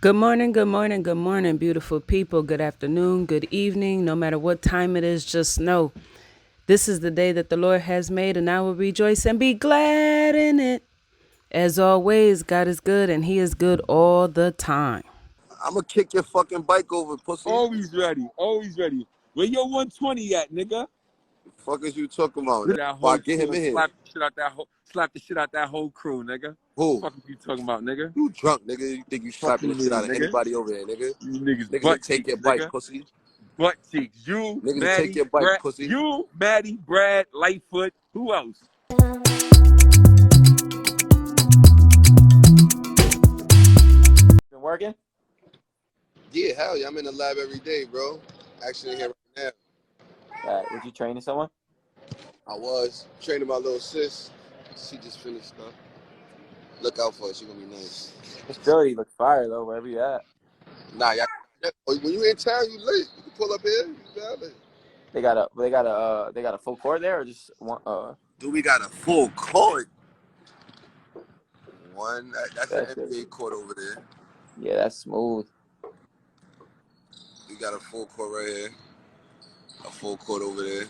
Good morning, good morning, good morning, beautiful people. Good afternoon, good evening. No matter what time it is, just know this is the day that the Lord has made, and I will rejoice and be glad in it. As always, God is good, and He is good all the time. I'm gonna kick your fucking bike over, pussy. Always ready. Always ready. Where your 120 at, nigga? Fuck is you talking about? That Why whole get crew him and in here? slap the shit out that whole crew, nigga. Who? Fuck you talking about, nigga? You drunk, nigga. You think you Fuck slapping you the shit out mean, of nigga? anybody over there, nigga? You niggas Niggas will butt take your cheeks, bike, nigga. pussy. Butt cheeks. You, Niggas will take Maddie, your bike, Brad. pussy. You, Maddie, Brad, Lightfoot. Who else? Been working? Yeah, hell yeah. I'm in the lab every day, bro. Actually here right Was you training someone? now. I was training my little sis. She just finished up. Look out for her. She gonna be nice. Facility looks fire though, wherever you at. Nah, y'all. When you in town, you late. You can pull up here. You valid. They got a full court there or just one Dude, we got a full court. That's an that's it. NBA court over there. Yeah, that's smooth. We got a full court right here. A full court over there.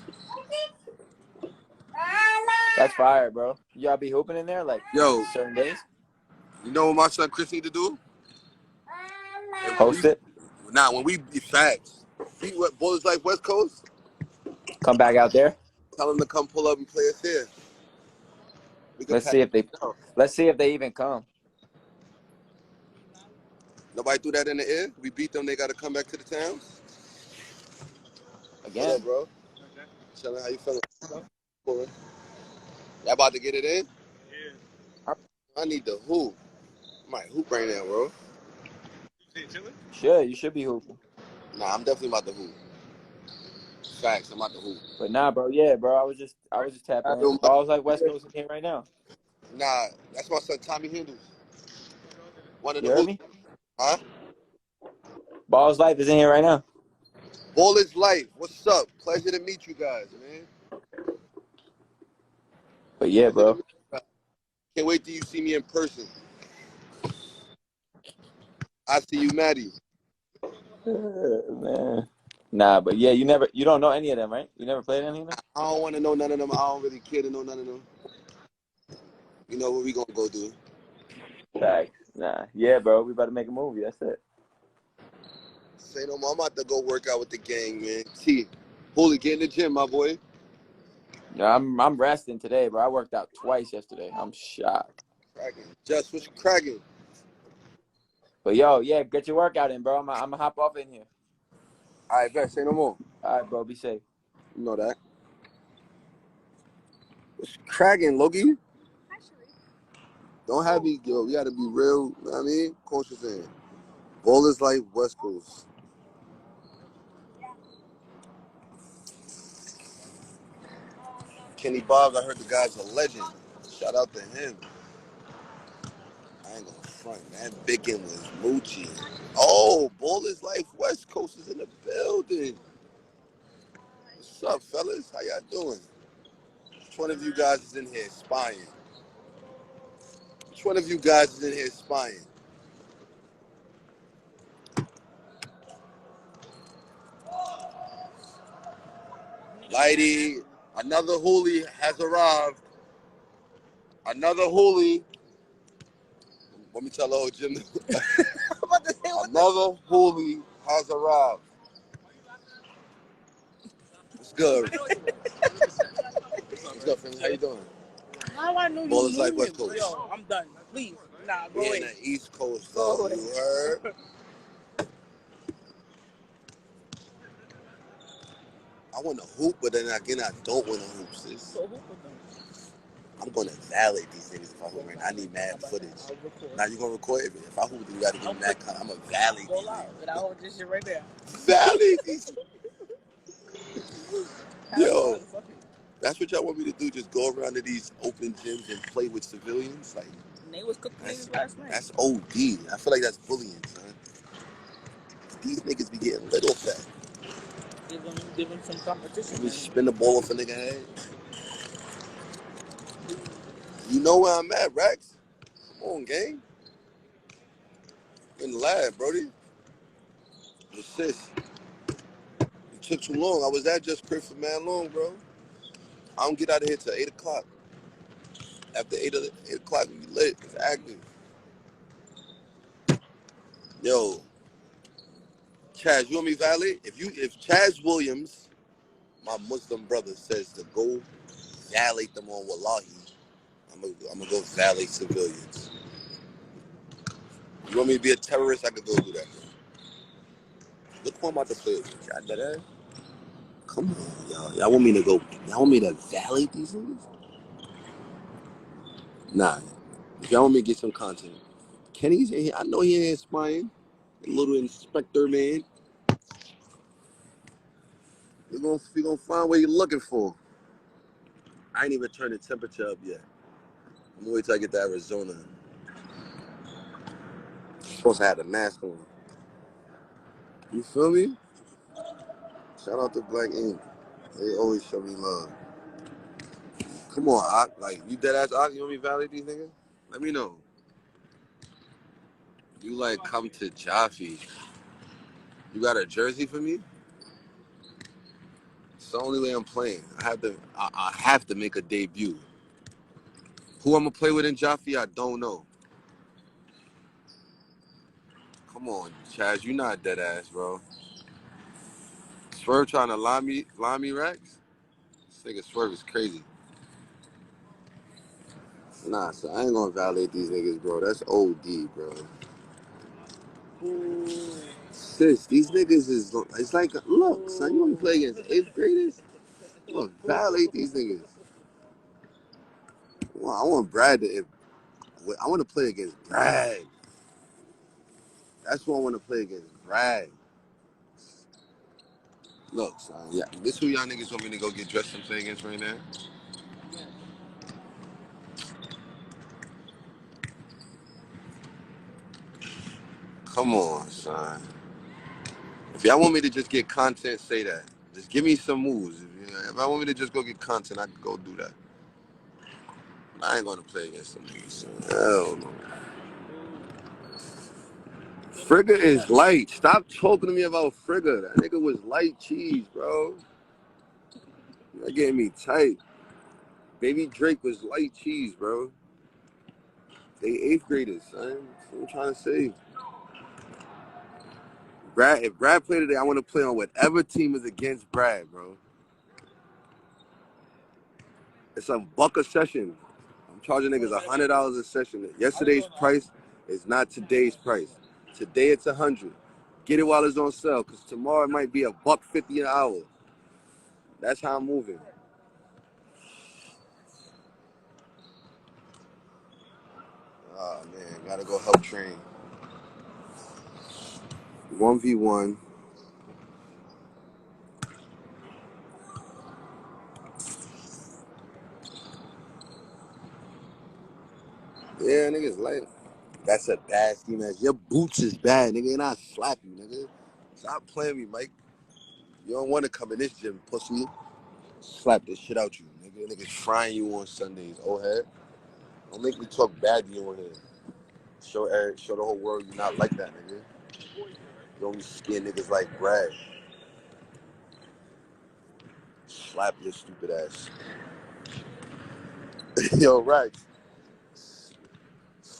That's fire, bro. Y'all be hooping in there like Yo, certain days? you know what my son Chris need to do? And Host it? when we be facts, we what Ballislife West Coast, Come back out there? tell him to come pull up and play us here. We can Let's pass see if they it out. let's see if they even come. Nobody threw that in the air. We beat them. They got to come back to the town. What up, Again. bro? Chilling. How you feeling? Cool. Y'all about to get it in? Yeah. I need the hoop. I might hoop right now, bro. Sure, you should be hooping. Nah, I'm definitely about to hoop. Facts, I'm about to hoop. But nah, bro, yeah, bro. I was just tapping in. Balls like West Coast in here right now. Nah, that's my son Tommy Handles. One of You the heard hoop. me? Huh? Balls Life is in here right now. Ball is life. What's up? Pleasure to meet you guys, man. But yeah, Pleasure to bro. meet you guys. Can't wait till you see me in person. I see you, Maddie. Man. Nah, but yeah, you don't know any of them, right? You never played any of them? I don't want to know none of them. I don't really care to know none of them. You know what we gonna go do? Facts. Nah. Yeah, bro. We about to make a movie. That's it. Say no more. I'm about to go work out with the gang, man. T. Holy, get in the gym, my boy. Yeah, I'm resting today, bro. I worked out twice yesterday. I'm shocked. Cracking. Just what's cracking? But yo, yeah, get your workout in, bro. I'm gonna hop off in here. All right, bet. Say no more. All right, bro. Be safe. You know that. What's cracking, Logie? Don't have me, yo. We gotta be real. You know what I mean? Cautious in. Ball is like West Coast. Kenny Bobs, I heard the guy's a legend. Shout out to him. I ain't gonna front, man. Bicken was Moochie. Oh, Ball is Life West Coast is in the building. What's up, fellas? How y'all doing? Which one of you guys is in here spying? Which one of you guys is in here spying? Lighty, another Hoolie has arrived. Another Hoolie. Let me tell the whole gym. Another Hoolie has arrived. What's good? What's good, friend? How you doing? How I knew you Ball is knew like him? West Coast. Yo, I'm done. Please. Nah, go We in away. the East Coast, Go though. away. You heard? I want to hoop, but then again, I don't want to hoop, sis. So hoop with them. I'm going to validate these niggas if I hoop right now. I need mad footage. Now you going to record it? If I hoop, then you got to give me mad content. I'm going to validate Go these loud. niggas. And I hold this shit right there. Validate these. Yo, Fuck it. that's what y'all want me to do? Just go around to these open gyms and play with civilians? Like, They was cooking niggas last night. that's OD. I feel like that's bullying, son. These niggas be getting lit off that. Give them some competition. Let me spin the ball off a nigga head. You know where I'm at, Rex? Come on, gang. In the lab, Brody. With Sis. It took too long. I was at Just Crib for mad long, bro. I don't get out of here till 8 o'clock. After 8 o'clock, we lit. It's active. Yo, Chaz, you want me valid? If Chaz Williams, my Muslim brother, says to go violate them on Wallahi, I'm gonna go violate civilians. You want me to be a terrorist? I could go do that. Look who I'm about to play with. Y'all dead ass? Come on, y'all. Y'all want me to go? Y'all want me to violate these niggas? Nah. If y'all want me to get some content, Kenny's in here. I know he ain't spying. A little inspector man. We gonna find what you're looking for. I ain't even turned the temperature up yet. I'm gonna wait till I get to Arizona. I'm supposed to have the mask on. You feel me? Shout out to Black Ink. They always show me love. Come on, Ak. Like, you dead ass Ak, you want me to validate these niggas? Let me know. You like come to Jaffe. You got a jersey for me? It's the only way I'm playing. I have to make a debut. Who I'm gonna play with in Jaffe, I don't know. Come on, Chaz, you not dead ass, bro. Swerve trying to lie me racks? This nigga Swerve is crazy. Nah, so I ain't gonna validate these niggas, bro. That's OD, bro. Sis, these niggas is, it's like, look, son, you want to play against 8th graders? Look, validate these niggas. Well, I want Brad to, I want to play against Brad. That's what I want to play against, Brad. Look, son, yeah, this who y'all niggas want me to go get dressed and play against right now? Come on, son. If y'all want me to just get content, say that. Just give me some moves. If I want me to just go get content, I can go do that. I ain't gonna play against some niggas, son. Hell no. Friga is light. Stop talking to me about Friga. That nigga was light cheese, bro. You're getting me tight. Baby Drake was light cheese, bro. They 8th graders, son. That's what I'm trying to say. If Brad played today, I want to play on whatever team is against Brad, bro. It's a buck a session. I'm charging niggas $100 a session. Yesterday's price is not today's price. Today it's 100. Get it while it's on sale, cause tomorrow it might be $1.50 an hour. That's how I'm moving. Oh man, gotta go help train. 1v1. Yeah, niggas light. That's a bad scheme ass. Your boots is bad, nigga, and I slap you, nigga. Stop playing me, Mike. You don't want to come in this gym, pussy. Slap this shit out you, nigga. Niggas frying you on Sundays, old head. Don't make me talk bad to you on here. Show the whole world you're not like that, nigga. You only skin niggas like Brad. Slap your stupid ass. Yo, Rax.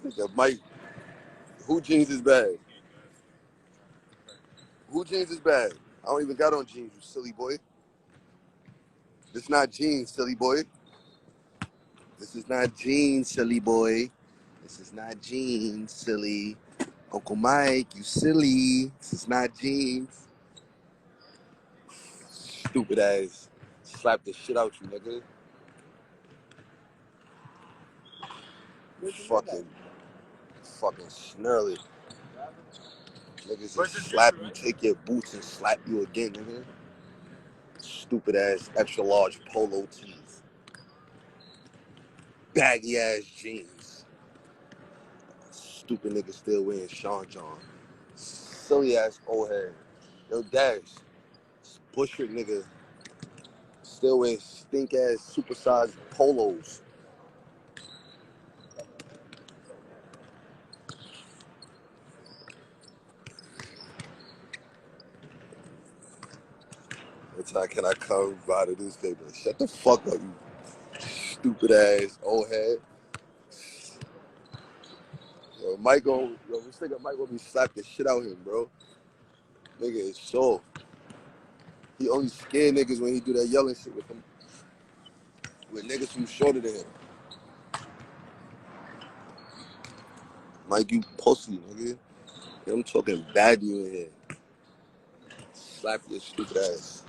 Nigga, Mike. Who jeans is bad? Who jeans is bad? I don't even got on jeans, you silly boy. This not jeans, silly boy. This is not jeans, silly boy. This is not jeans, silly. Uncle Mike, you silly. This is not jeans. Stupid ass. Slap the shit out you, nigga. Fucking snarly. Niggas just slap you, take your boots and slap you again, nigga. Stupid ass extra large polo tees. Baggy ass jeans. Stupid nigga still wearing Sean John. Silly ass old head. Yo, Dash. Bushwick nigga. Still wearing stink ass supersized polos. What time can I come by the newspaper? Shut the fuck up, you stupid ass old head. Yo, this nigga Mike gonna be slapped the shit out of him, bro. Nigga is soft. He only scared niggas when he do that yelling shit with him. With niggas who's shorter than him. Mike, you pussy, nigga. I'm talking bad to you in here. Slap your stupid ass.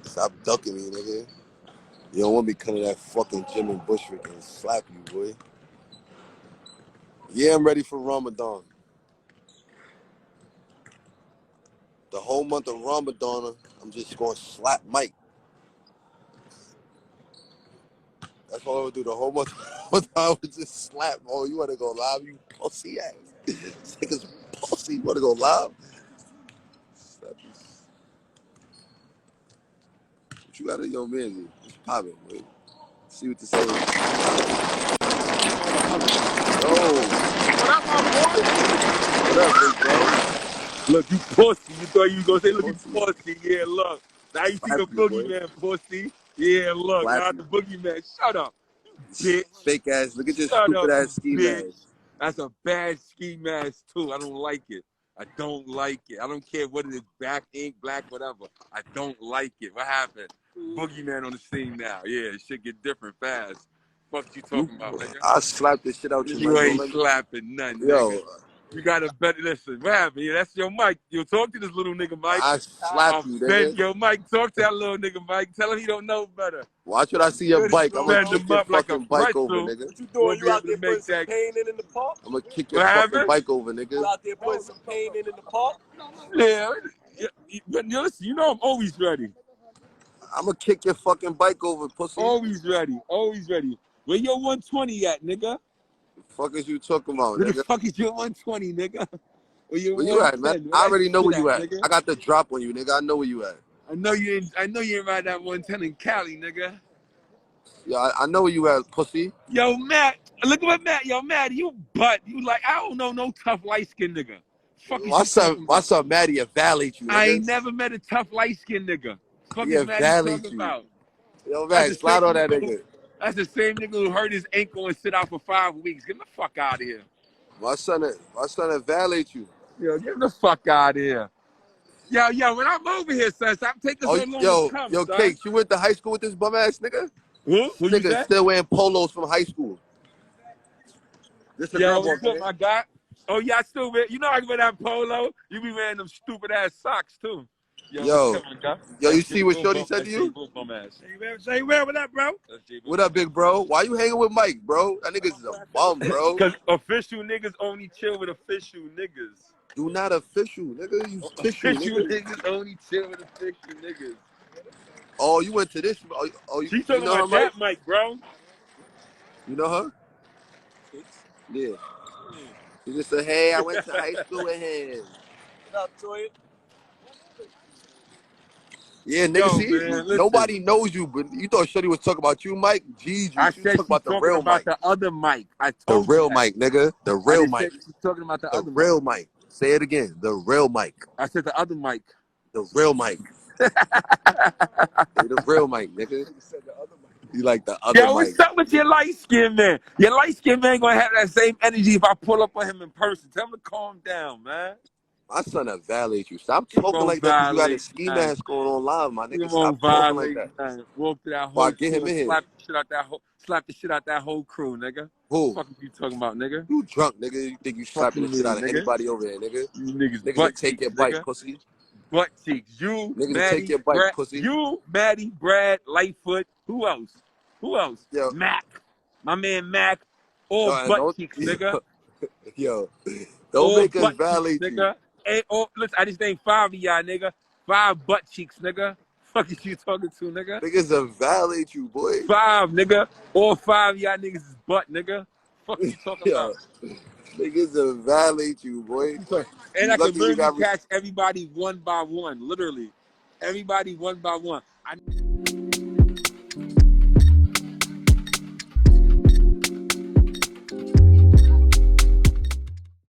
Stop ducking me, nigga. You don't want me coming to that fucking gym in Bushwick and slap you, boy. Yeah, I'm ready for Ramadan. The whole month of Ramadan, I'm just going to slap Mike. That's all I would do the whole month. I would just slap. Oh, you want to go live? You pussy ass. This nigga's pussy. You want to go live? Slap you. What you got in your man? It's popping, boy. See what to say. Oh. What up, big bro? Look, you pussy. You thought you was gonna say, look, you pussy. Yeah, look. Now you see the boogeyman, pussy. Yeah, look. Now the boogeyman. Shut up, bitch. Fake ass. Look at this stupid ass ski mask. That's a bad ski mask too. I don't like it. I don't like it. I don't care what it is, black ink, black, whatever. I don't like it. What happened? Boogeyman on the scene now. Yeah, it should get different fast. Fuck you talking about, nigga? I slapped this shit out you. You ain't slapping nothing, nigga. You gotta better listen. What happened? Yeah, that's your Mike. You talk to this little nigga Mike. I slapped you, nigga. Yo, Mike, talk to that little nigga Mike. Tell him he don't know better. Watch what I see your bike. I'm gonna kick your fucking bike over, nigga. What you doing? You out there putting some pain in the park? I'm gonna kick your fucking bike over, nigga. You out there putting some pain in the park? Yeah. Listen, you know I'm always ready. I'm gonna kick your fucking bike over, pussy. Always ready. Always ready. Where your 120 at, nigga? The fuck is you talking about, nigga? Where the fuck is your 120, nigga? Where you at, man? I already know where you at. Nigga? I got the drop on you, nigga. I know where you at. I know you ain't ride that 110 in Cali, nigga. Yeah, I know where you at, pussy. Yo, Matt, look at what Matt. Yo, Matt, you butt. You like, I don't know no tough light skinned nigga. Fuck my son Maddie evaluate you, nigga. I ain't never met a tough light skinned nigga. Fuck is Maddie talking about? Yo, Matt, slide on that nigga. That's the same nigga who hurt his ankle and sit out for 5 weeks. Get the fuck out of here. My son evaluate you. Yo, get the fuck out of here. Yo, when I'm over here, son, stop taking so long to come, Yo, son. Cake, you went to high school with this bum ass nigga? Who? Nigga still wearing polos from high school. This is what's up, my guy? Oh, yeah, I still wear. You know I wear that polo. You be wearing them stupid ass socks too. Yo, you see what Shorty said to you? Say, what up, bro? What up, big bro? Why you hanging with Mike, bro? That nigga's a bum, bro. Because official niggas only chill with official niggas. You not official, nigga. You official niggas only chill with official niggas. Oh, you went to this? Oh, she talking about that Mike, bro. You know her? Yeah. She just said, hey, I went to high school with him. What up, Toya? Yeah, nigga, man, nobody knows you, but you thought Shorty was talking about you, Mike? Jeez, I said she's about the real Mike. The other Mike. I the told real Mike, nigga. The real Mike. She's talking about the other real Mike. Say it again. The real Mike. I said the other Mike. The real Mike. The real Mike, nigga. You like the other Mike. Yo, what's up with your light skin man? Your light skin man gonna have that same energy if I pull up on him in person. Tell him to calm down, man. My son evaluate you. Stop talking like that. You got a ski mask going on live, my nigga. Stop talking like that. Walk through that whole get him in here. Slap the shit out that whole crew, nigga. Who? What the fuck are you talking about, nigga? You drunk, nigga. You think you slapping the shit out of anybody over there, nigga? You niggas take your bike, pussy. Butt cheeks. You, niggas Maddie, take your bike, Brad, pussy. You, Maddie, Brad, Lightfoot. Who else? Yo. Mac. My man Mac. All butt cheeks, nigga. Yo. Don't make us violate you. Nigga. Hey, listen, I just named 5 of y'all, nigga. 5 butt cheeks, nigga. Fuck is you talking to, nigga? Niggas violate you, boy. 5, nigga. All 5 of y'all niggas is butt, nigga. Fuck you talking about? Niggas violate you, boy. And I can literally catch everybody one by one, literally. Everybody one by one.